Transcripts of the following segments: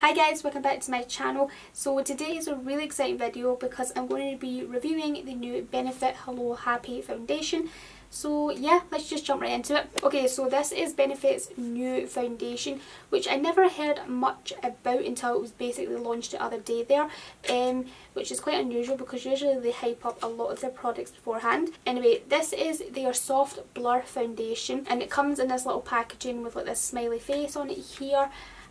Hi guys, welcome back to my channel. So today is a really exciting video because I'm going to be reviewing the new Benefit Hello Happy foundation. So yeah, let's just jump right into it. Okay, so this is Benefit's new foundation, which I never heard much about until it was basically launched the other day there, which is quite unusual because usually they hype up a lot of their products beforehand. Anyway, this is their soft blur foundation and it comes in this little packaging with like this smiley face on it here,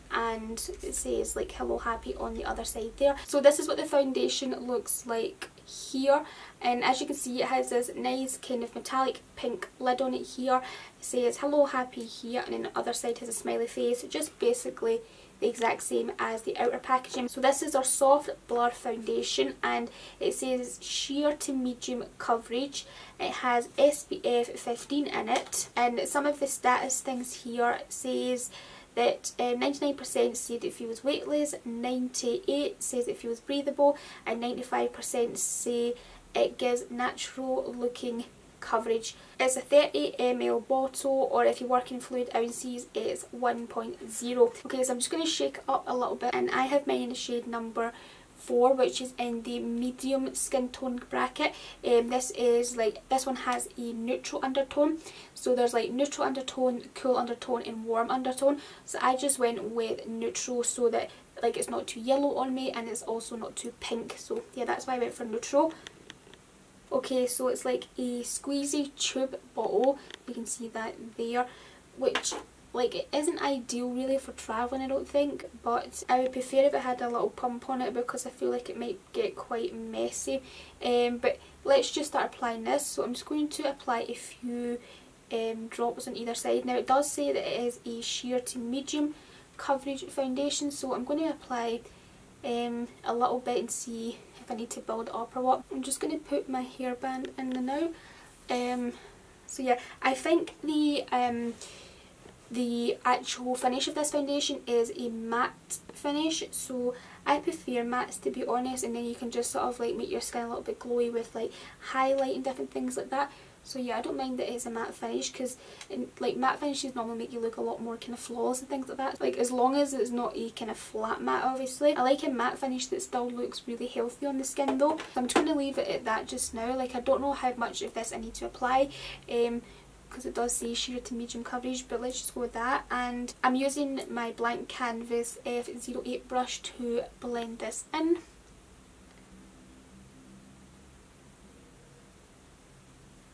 and it says like Hello Happy on the other side there. So this is what the foundation looks like here, and as you can see it has this nice kind of metallic pink lid on it here. It says Hello Happy here, and then the other side has a smiley face, just basically the exact same as the outer packaging. So this is our soft blur foundation and it says sheer to medium coverage. It has SPF 15 in it, and some of the status things here says that 99% said it feels weightless, 98% says it feels breathable, and 95% say it gives natural looking coverage. It's a 30 ml bottle, or if you work in fluid ounces it's 1.0. Okay, so I'm just going to shake it up a little bit, and I have mine in the shade number 4, which is in the medium skin tone bracket. This one has a neutral undertone, so there's like neutral undertone, cool undertone and warm undertone. So I just went with neutral so that like it's not too yellow on me and it's also not too pink. So yeah, that's why I went for neutral. Okay, so it's like a squeezy tube bottle, you can see that there, which like it isn't ideal really for travelling, I don't think, but I would prefer if it had a little pump on it because I feel like it might get quite messy. But let's just start applying this. So I'm just going to apply a few drops on either side. Now it does say that it is a sheer to medium coverage foundation, so I'm going to apply a little bit and see if I need to build it up or what. I'm just going to put my hairband in the now. So yeah, I think the actual finish of this foundation is a matte finish, so I prefer mattes to be honest, and then you can just sort of like make your skin a little bit glowy with like highlight and different things like that. So yeah, I don't mind that it's a matte finish because like matte finishes normally make you look a lot more kind of flawless and things like that, like as long as it's not a kind of flat matte obviously. I like a matte finish that still looks really healthy on the skin though. So I'm just going to leave it at that just now. Like I don't know how much of this I need to apply, because it does say sheer to medium coverage, but let's just go with that. And I'm using my blank canvas F08 brush to blend this in.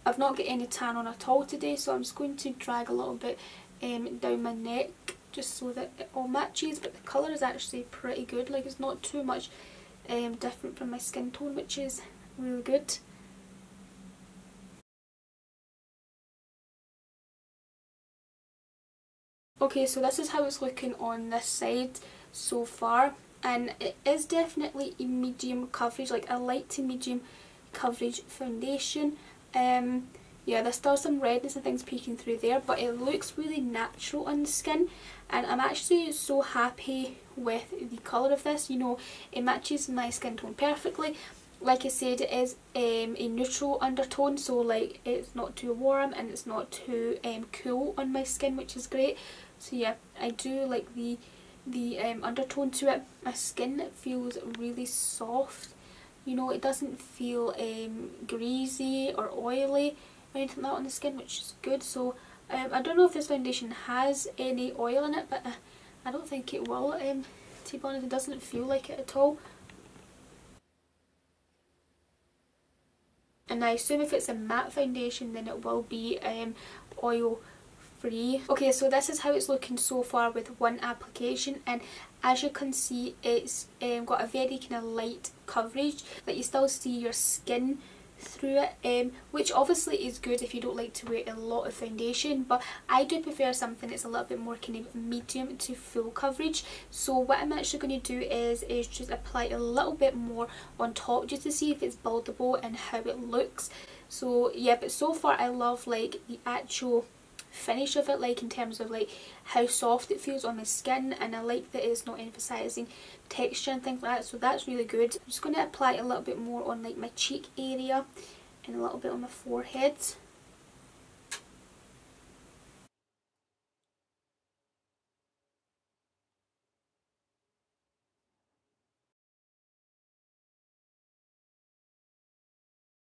I've not got any tan on at all today, so I'm just going to drag a little bit down my neck just so that it all matches, but the colour is actually pretty good, like it's not too much different from my skin tone, which is really good. Okay, so this is how it's looking on this side so far, and it is definitely a medium coverage, like a light to medium coverage foundation. Yeah, there's still some redness and things peeking through there, but it looks really natural on the skin, and I'm actually so happy with the colour of this. You know, it matches my skin tone perfectly. Like I said, it is a neutral undertone, so like it's not too warm and it's not too cool on my skin, which is great. So yeah, I do like the undertone to it. My skin feels really soft, you know, it doesn't feel greasy or oily or anything like that on the skin, which is good. So I don't know if this foundation has any oil in it, but I don't think it will. To be honest, it doesn't feel like it at all. And I assume if it's a matte foundation then it will be oil free. Okay, so this is how it's looking so far with one application, and as you can see it's got a very kind of light coverage, like you still see your skin through it, which obviously is good if you don't like to wear a lot of foundation, but I do prefer something that's a little bit more kind of medium to full coverage. So what I'm actually going to do is just apply a little bit more on top just to see if it's buildable and how it looks. So yeah, but so far I love like the actual finish of it, like in terms of like how soft it feels on my skin, and I like that it's not emphasising texture and things like that, so that's really good. I'm just going to apply a little bit more on like my cheek area and a little bit on my forehead.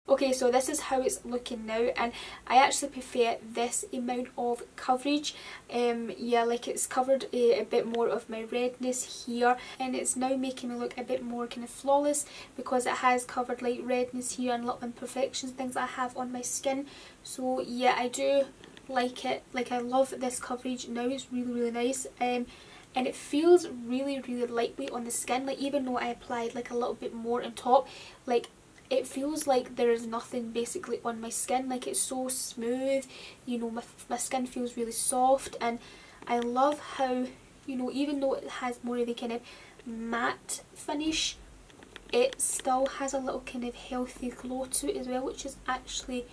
Okay, so this is how it's looking now, and I actually prefer this amount of coverage. Yeah, like it's covered a bit more of my redness here, and it's now making me look a bit more kind of flawless because it has covered like redness here and little imperfections, things that I have on my skin. So yeah, I do like it. Like I love this coverage now, it's really nice. And it feels really lightweight on the skin. Like even though I applied like a little bit more on top, like it feels like there is nothing basically on my skin. Like it's so smooth, you know, my skin feels really soft, and I love how, you know, even though it has more of a kind of matte finish, it still has a little kind of healthy glow to it as well, which is actually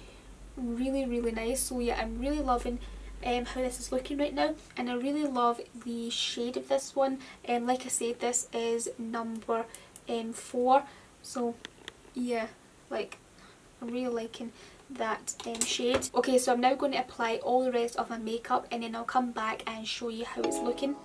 really nice. So yeah, I'm really loving how this is looking right now, and I really love the shade of this one. Like I said, this is number 4, so yeah, like I'm really liking that shade. Okay, so I'm now going to apply all the rest of my makeup, and then I'll come back and show you how it's looking.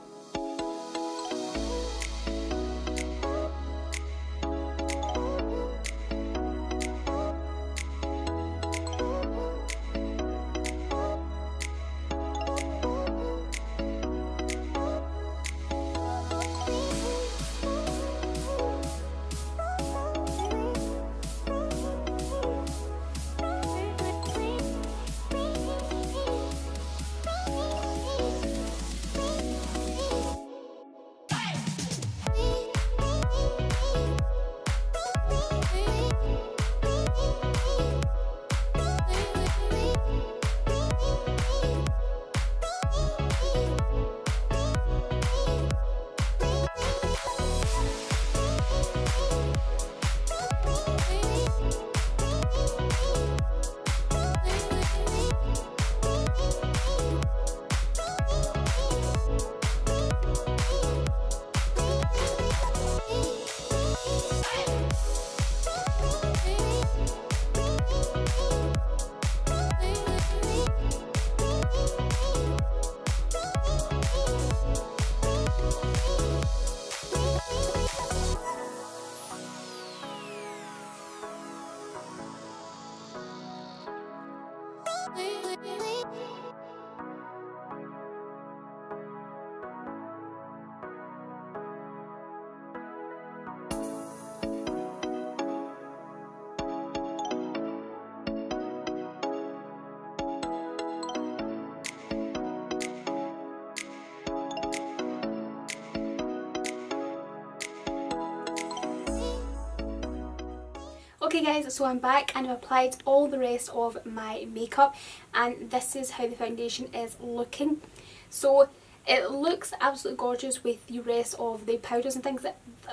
Okay guys, so I'm back and I've applied all the rest of my makeup, and this is how the foundation is looking. So it looks absolutely gorgeous with the rest of the powders and things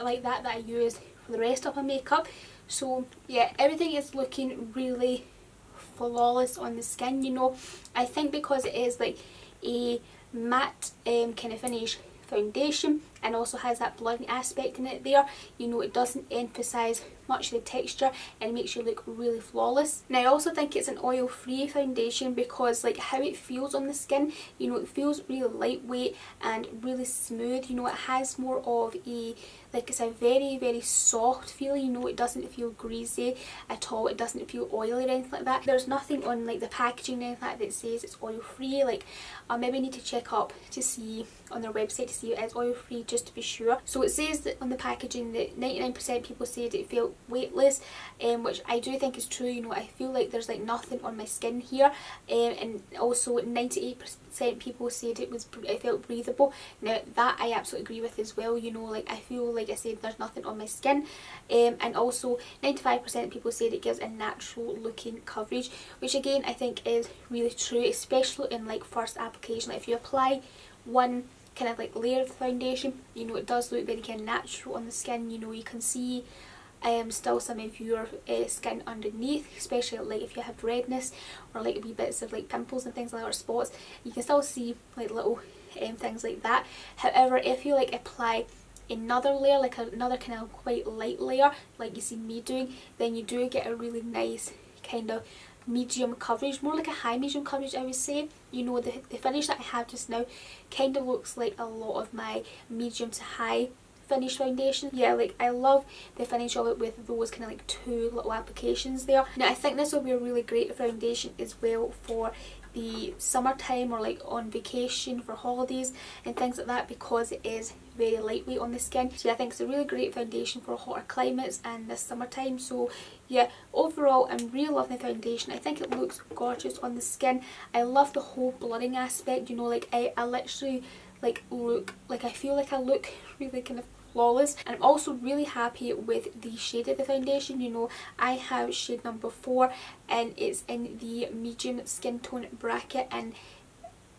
like that I use for the rest of my makeup. So yeah, everything is looking really flawless on the skin, you know. I think because it is like a matte kind of finish foundation and also has that blending aspect in it there, you know, it doesn't emphasise much of the texture and makes you look really flawless. Now I also think it's an oil free foundation because like how it feels on the skin, you know, it feels really lightweight and really smooth, you know, it has more of a, like it's a very soft feel, you know, it doesn't feel greasy at all, it doesn't feel oily or anything like that. There's nothing on like the packaging or anything like that that says it's oil free. Like I'll maybe need to check up to see on their website to see if it's oil free just to be sure. So it says that on the packaging that 99% people said it felt weightless, which I do think is true, you know, I feel like there's like nothing on my skin here, and also 98% people said it felt breathable. Now that I absolutely agree with as well, you know, like I feel like I said there's nothing on my skin, and also 95% people said it gives a natural looking coverage, which again I think is really true, especially in like first application. Like if you apply one kind of like layer of foundation, you know, it does look very kind of natural on the skin, you know, you can see still some of your skin underneath, especially like if you have redness or like wee bits of like pimples and things like that or spots, you can still see like little things like that. However, if you like apply another layer, like another kind of quite light layer like you see me doing, then you do get a really nice kind of medium coverage, more like a high medium coverage I would say. You know, the finish that I have just now kind of looks like a lot of my medium to high finish foundation. Yeah, like I love the finish of it with those kind of like 2 little applications there. Now I think this will be a really great foundation as well for the summertime or like on vacation for holidays and things like that, because it is very lightweight on the skin. So yeah, I think it's a really great foundation for hotter climates and this summertime. So yeah, overall I'm really loving the foundation. I think it looks gorgeous on the skin. I love the whole blurring aspect, you know, like I literally like look like, I feel like I look really kind of flawless. And I'm also really happy with the shade of the foundation. You know, I have shade number 4 and it's in the medium skin tone bracket, and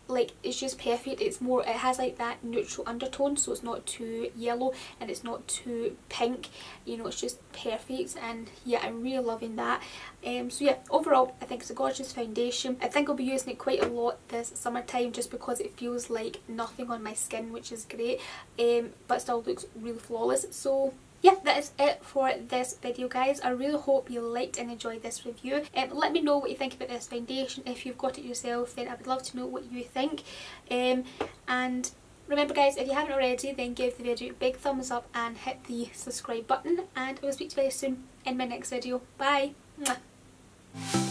like it's just perfect. It's more, it has like that neutral undertone, so it's not too yellow and it's not too pink, you know, it's just perfect. And yeah, I'm really loving that. So yeah, overall I think it's a gorgeous foundation. I think I'll be using it quite a lot this summertime just because it feels like nothing on my skin, which is great, but still looks really flawless. So yeah, that is it for this video, guys. I really hope you liked and enjoyed this review. Let me know what you think about this foundation. If you've got it yourself, then I would love to know what you think. And remember, guys, if you haven't already, then give the video a big thumbs up and hit the subscribe button. And I will speak to you very soon in my next video. Bye! Mwah.